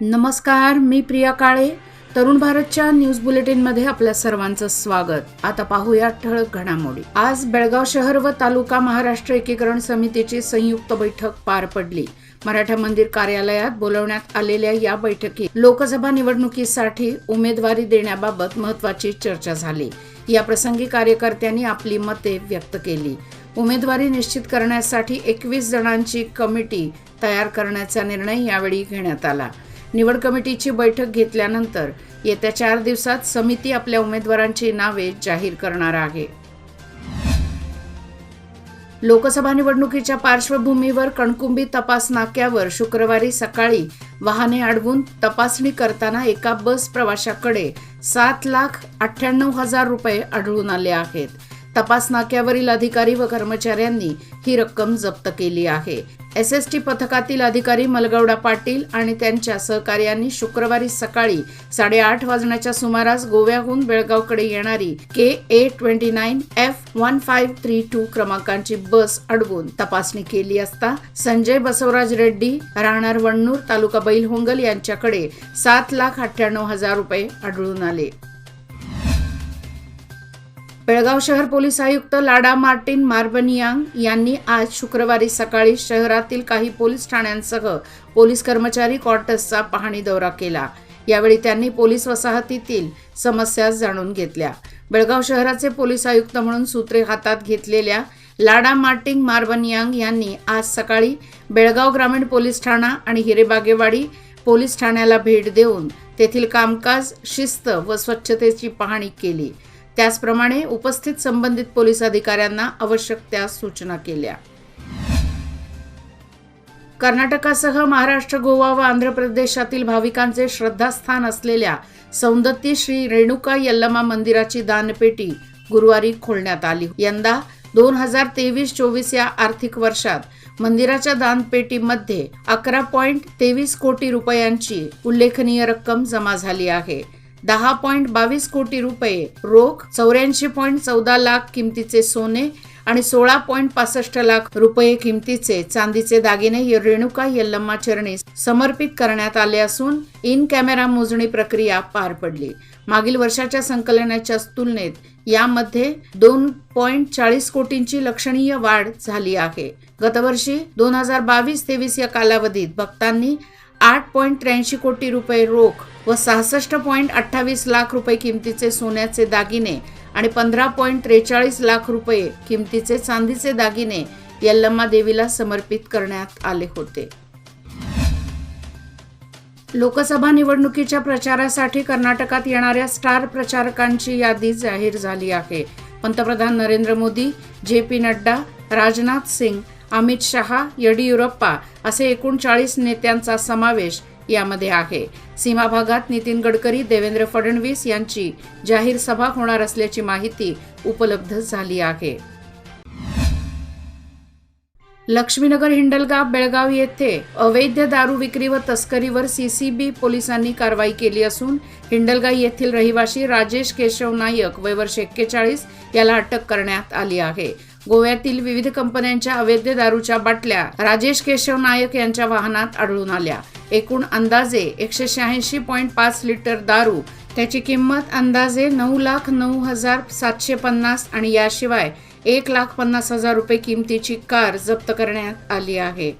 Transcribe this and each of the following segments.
नमस्कार, मी प्रिया काळे. तरुण भारतच्या न्यूज बुलेटिनमध्ये आपल्या सर्वांचं स्वागत. आता पाहूया ठळक घडामोडी. आज बेळगाव शहर व तालुका महाराष्ट्र एकीकरण समितीची संयुक्त बैठक पार पडली. मराठा मंदिर कार्यालयात बोलवण्यात आलेल्या या बैठकीत लोकसभा निवडणुकीसाठी उमेदवारी देण्याबाबत महत्त्वाची चर्चा झाली. या प्रसंगी कार्यकर्त्यांनी आपली मते व्यक्त केली. उमेदवारी निश्चित करण्यासाठी 21 जणांची कमिटी तयार करण्याचा निर्णय यावेळी घेण्यात आला. निवड कमिटीची बैठक घेतल्यानंतर येत्या 4 दिवसात समिती आपल्या उमेदवारांची नावे जाहीर करणार आहे. लोकसभा निवडणुकीच्या पार्श्वभूमीवर कणकुंबी तपास नाक्यावर शुक्रवारी सकाळी वाहने अडवून तपासणी करताना एका बस प्रवाशाकडे 7,98,000 रुपये आढळून आले आहेत. तपास नाक्यावरील अधिकारी व कर्मचाऱ्यांनी ही रक्कम जप्त केली आहे. SST पथकातील अधिकारी मलगौडा पाटील आणि त्यांच्या सहकार्यांनी शुक्रवारी सकाळी 8:30 वाजण्याच्या सुमारास गोव्याहून बेळगावकडे येणारी KA29F1532 क्रमांकाची बस अडवून तपासणी केली असता संजय बसवराज रेड्डी राहणार वण्णूर तालुका बैलहोंगल यांच्याकडे 7,98,000 रुपये आढळून आले. बेळगाव शहर पोलीस आयुक्त लाडा मार्टिन मार्बनियांग यांनी आज शुक्रवारी सकाळी शहरातील काही पोलीस ठाण्यांसह पोलीस कर्मचारी क्वार्टर्सचा पाहणी दौरा केला. यावेळी त्यांनी पोलीस वसाहतीतील समस्या जाणून घेतल्या. बेळगाव शहराचे पोलीस आयुक्त म्हणून सूत्रे हातात घेतलेल्या लाडा मार्टिन मार्बनियांग यांनी आज सकाळी बेळगाव ग्रामीण पोलीस ठाणा आणि हिरेबागेवाडी पोलीस ठाण्याला भेट देऊन तेथील कामकाज, शिस्त व स्वच्छतेची पाहणी केली. त्याचप्रमाणे उपस्थित संबंधित पोलीस अधिकाऱ्यांना आवश्यक त्या सूचना केल्या. कर्नाटकासह महाराष्ट्र, गोवा व आंध्र प्रदेशातील भाविकांचे श्रद्धास्थान असलेल्या सौंदत्ती श्री रेणुका यल्लमा मंदिराची दानपेटी गुरुवारी खोलण्यात आली. यंदा 2023-24 या आर्थिक वर्षात मंदिराच्या दानपेटीमध्ये 11.23 कोटी रुपयांची उल्लेखनीय रक्कम जमा झाली आहे. 10.22 कोटी रुपये रोख, 84.14 लाख किमतीचे सोने आणि 16.65 लाख रुपये किमतीचे चांदीचे दागिने रेणुका यल्लम्मा चरणी समर्पित करण्यात आले असून इन कॅमेरा मोजणी प्रक्रिया पार पडली. मागील वर्षाच्या संकलनाच्या तुलनेत यामध्ये 2.40 कोटींची लक्षणीय वाढ झाली आहे. गतवर्षी 2022-23 या कालावधीत भक्तांनी 8.83 कोटी रुपये रोख व 66.28 लाख रुपये किमतीचे सोन्याचे दागिने आणि 15.43 लाख रुपये किमतीचे चांदीचे दागिने यल्लम्मा देवीला समर्पित करण्यात आले होते. लोकसभा निवडणुकीच्या प्रचारासाठी कर्नाटकात येणाऱ्या स्टार प्रचारकांची यादी जाहीर झाली आहे. पंतप्रधान नरेंद्र मोदी, JP नड्डा, राजनाथ सिंग, अमित शहा, येडियुरप्पा असे एकूण 40 नेत्यांचा समावेश यामध्ये आहे. सीमा भागात नितीन गडकरी, देवेंद्र फडणवीस यांची जाहीर सभा होणार असल्याची माहिती उपलब्ध झाली आहे. लक्ष्मीनगर, हिंडलगा, बेळगाव येथे अवैध दारू विक्री व तस्करीवर CCB पोलिसांनी कारवाई केली असून हिंडलगा येथील रहिवासी राजेश केशव नायक वय वर्ष 41 याला अटक करण्यात आली आहे. गोव्यातील विविध कंपन्यांच्या अवैध दारूच्या बाटल्या राजेश केशव नायक यांच्या वाहनात आढळून आल्या. एकूण अंदाजे 186.5 लिटर दारू, त्याची किंमत अंदाजे 9,09,750 आणि याशिवाय 1,50,000 रुपये किमतीची कार जप्त करण्यात आली आहे.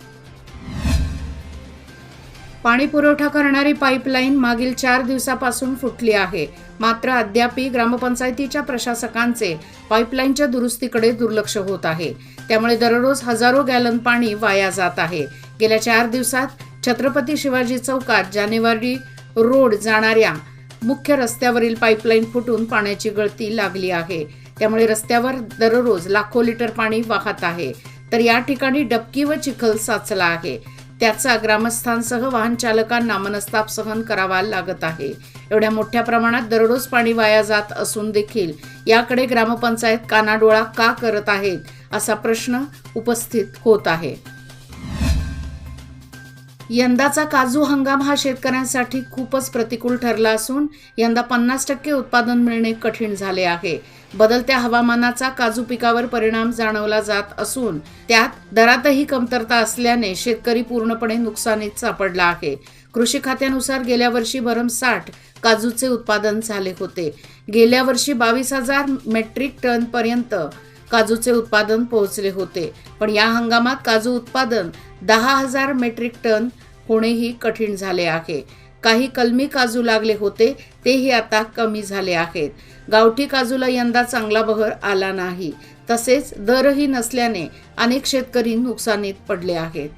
पाणी पुरवठा करणारी पाईपलाईन मागील 4 दिवसापासून फुटली आहे. मात्र अद्यापही ग्रामपंचायतीच्या प्रशासकांचे पाईपलाईनच्या दुरुस्तीकडे दुर्लक्ष होत आहे. त्यामुळे दररोज हजारो गॅलन पाणी वाया जात आहे. गेल्या 4 दिवसात छत्रपती शिवाजी चौकात जानेवारी रोड जाणाऱ्या मुख्य रस्त्यावरील पाईपलाईन फुटून पाण्याची गळती लागली आहे. त्यामुळे रस्त्यावर दररोज लाखो लिटर पाणी वाहत आहे. तर या ठिकाणी डबकी व चिखल साचला आहे. त्याचा ग्रामस्थांसह वाहन चालकांना मनस्ताप सहन करावा लागत आहे. एवढ्या मोठ्या प्रमाणात दररोज पाणी वाया जात असून देखील याकडे ग्रामपंचायत कानाडोळा का करत आहेत असा प्रश्न उपस्थित होत आहे. यंदाचा काजू हंगाम हा शेतकऱ्यांसाठी खूपच प्रतिकूल ठरला असून यंदा 50% उत्पादन मिळणे कठीण झाले आहे. बदलत्या हवामानाचा काजू पिकावर परिणाम जाणवला जात असून त्यात दरातही कमतरता असल्याने शेतकरी पूर्णपणे नुकसानीत सापडला आहे. कृषी खात्यानुसार गेल्या वर्षी भरमसाठ काजूचे उत्पादन झाले होते. गेल्या वर्षी 22,000 मेट्रिक टन पर्यंत काजूचे उत्पादन पोहोचले होते. पण या हंगामात काजू उत्पादन 10,000 मेट्रिक टन होणेही कठीण झाले आहे. काही कलमी काजू लागले होते तेही आता कमी झाले आहेत. गावठी काजूला यंदा चांगला बहर आला नाही. तसेच दरही नसल्याने अनेक शेतकरी नुकसानीत पडले आहेत.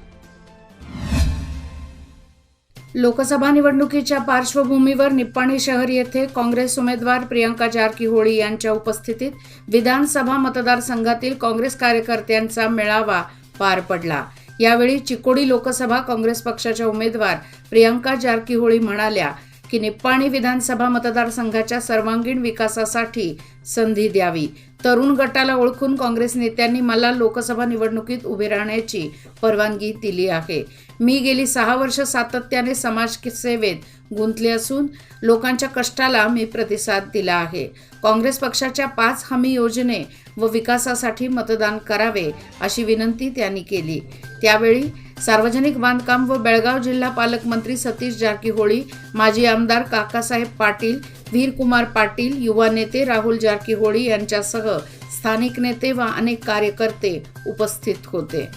लोकसभा निवडणुकीच्या पार्श्वभूमीवर निप्पाणी शहर येथे काँग्रेस उमेदवार प्रियंका जारकीहोळी यांच्या उपस्थितीत विधानसभा मतदारसंघातील काँग्रेस कार्यकर्त्यांचा मेळावा पार पडला. यावेळी चिकोडी लोकसभा काँग्रेस पक्षाच्या उमेदवार प्रियंका जारकीहोळी म्हणाल्या की निप्पाणी विधानसभा मतदारसंघाच्या सर्वांगीण विकासासाठी संधी द्यावी. तरुण गटाला ओळखून काँग्रेस नेत्यांनी मला लोकसभा निवडणुकीत उभे राहण्याची परवानगी दिली आहे. मी गेली 6 वर्ष सातत्याने समाजसेवेत गुंतले असून लोकांच्या कष्टाला मी प्रतिसाद दिला आहे. काँग्रेस पक्षाच्या 5 हमी योजने व विकासासाठी मतदान करावे अशी विनंती त्यांनी केली. त्यावेळी सार्वजनिक बांधकाम व बेळगाव जिल्हा पालकमंत्री सतीश जारकीहोळी, माजी आमदार काकासाहेब पाटील, वीरकुमार पाटील, युवा नेते राहुल जारकीहोळी यांच्यासह स्थानिक नेते व अनेक कार्यकर्ते उपस्थित होते.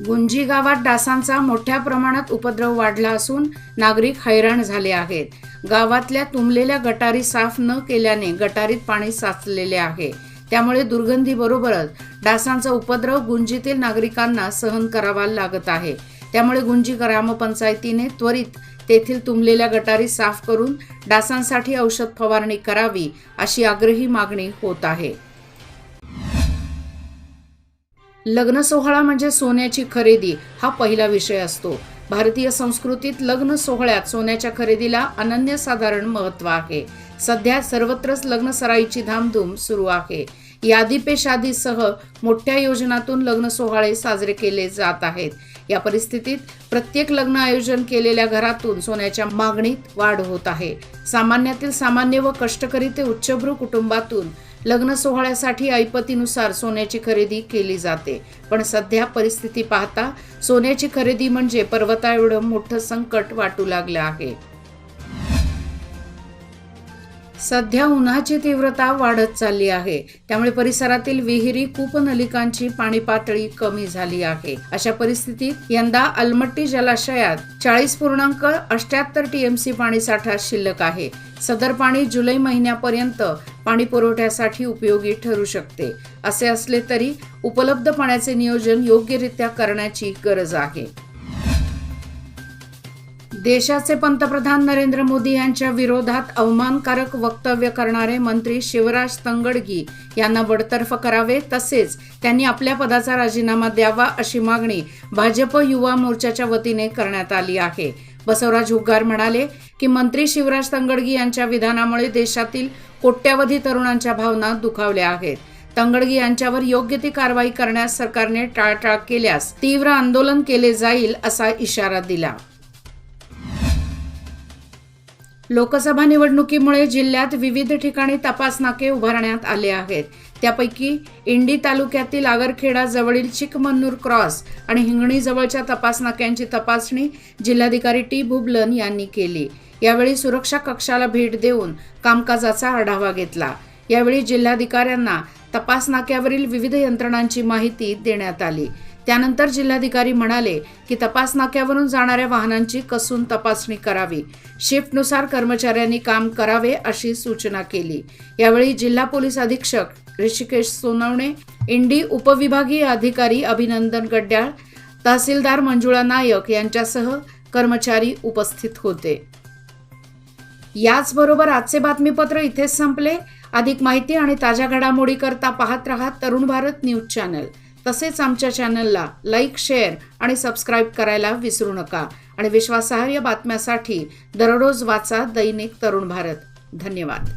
गुंजी गावात डासांचा मोठ्या प्रमाणात उपद्रव वाढला असून नागरिक हैराण झाले आहेत. गावातल्या तुंबलेल्या गटारी साफ न केल्याने गटारीत पाणी साचलेले आहे. त्यामुळे दुर्गंधीबरोबरच डासांचा उपद्रव गुंजीतील नागरिकांना सहन करावा लागत आहे. त्यामुळे गुंजी ग्रामपंचायतीने त्वरित तेथील तुंबलेल्या गटारी साफ करून डासांसाठी औषध फवारणी करावी अशी आग्रही मागणी होत आहे. लग्न सोहळा म्हणजे सोन्याची खरेदी हा पहिला विषय असतो. भारतीय संस्कृतीत लग्न सोहळ्यात सोन्याच्या खरेदीला अनन्यसाधारण महत्त्व आहे. सध्या सर्वत्रच लग्न सराईची धामधूम सुरू आहे. यादी पे शादीसह मोठ्या योजनातून लग्न सोहळे साजरे केले जात आहेत. या परिस्थितीत प्रत्येक लग्न आयोजन केलेल्या घरातून सोन्याच्या मागणीत वाढ होत आहे. सामान्यातील सामान्य व कष्टकरी ते उच्चभ्रू कुटुंबातून लग्न सोहळ्यासाठी ऐपतीनुसार सोन्याची खरेदी केली जाते. पण सध्या परिस्थिती पाहता सोन्याची खरेदी म्हणजे पर्वताएवढं मोठं संकट वाटू लागलं आहे. सध्या उन्हाची तीव्रता वाढत चालली आहे. त्यामुळे परिसरातील विहिरी, कूपनलिकांची पाणी पातळी कमी झाली आहे. अशा परिस्थितीत यंदा अलमट्टी जलाशयात 40.78 टीएमसी पाणीसाठा शिल्लक आहे. सदर पाणी जुलै महिन्यापर्यंत पाणी पुरवठ्यासाठी उपयोगी ठरू शकते. असे असले तरी उपलब्ध पाण्याचे नियोजन योग्यरित्या करण्याची गरज आहे. देशाचे पंतप्रधान नरेंद्र मोदी यांच्या विरोधात अवमानकारक वक्तव्य करणारे मंत्री शिवराज तंगडगी यांना बडतर्फ करावे, तसेच त्यांनी आपल्या पदाचा राजीनामा द्यावा अशी मागणी भाजप युवा मोर्चाच्या वतीने करण्यात आली आहे. बसवराज हुग्गार म्हणाले की मंत्री शिवराज तंगडगी यांच्या विधानामुळे देशातील कोट्यावधी तरुणांच्या भावना दुखावल्या आहेत. तंगडगी यांच्यावर योग्य ती कारवाई करण्यास सरकारने टाळाटाळ केल्यास तीव्र आंदोलन केले जाईल असा इशारा दिला. लोकसभा निवडणुकीमुळे जिल्ह्यात विविध ठिकाणी तपास नाके उभारण्यात आले आहेत. त्यापैकी इंडी तालुक्यातील आगरखेडा जवळील चिकमन्नूर क्रॉस आणि हिंगणी जवळच्या तपास नाक्यांची तपासणी जिल्हाधिकारी टी बुबलन यांनी केली. यावेळी सुरक्षा कक्षाला भेट देऊन कामकाजाचा आढावा घेतला. यावेळी जिल्हाधिकाऱ्यांना तपास नाक्यावरील विविध यंत्रणांची माहिती देण्यात आली. त्यानंतर जिल्हाधिकारी म्हणाले की तपास नाक्यावरून जाणाऱ्या वाहनांची कसून तपासणी करावी. शिफ्टनुसार कर्मचाऱ्यांनी काम करावे अशी सूचना केली. यावेळी जिल्हा पोलीस अधीक्षक ऋषिकेश सोनवणे, इंडी उपविभागीय अधिकारी अभिनंदन गड्याळ, तहसीलदार मंजुळा नायक यांच्यासह कर्मचारी उपस्थित होते. याचबरोबर आजचे बातमीपत्र इथेच संपले. अधिक माहिती आणि ताज्या घडामोडी करता पाहत रहा तरुण भारत न्यूज चॅनल. तसेच आमच्या चॅनलला लाईक, शेअर आणि सबस्क्राईब करायला विसरू नका. आणि विश्वासार्ह बातम्यासाठी दररोज वाचा दैनिक तरुण भारत. धन्यवाद.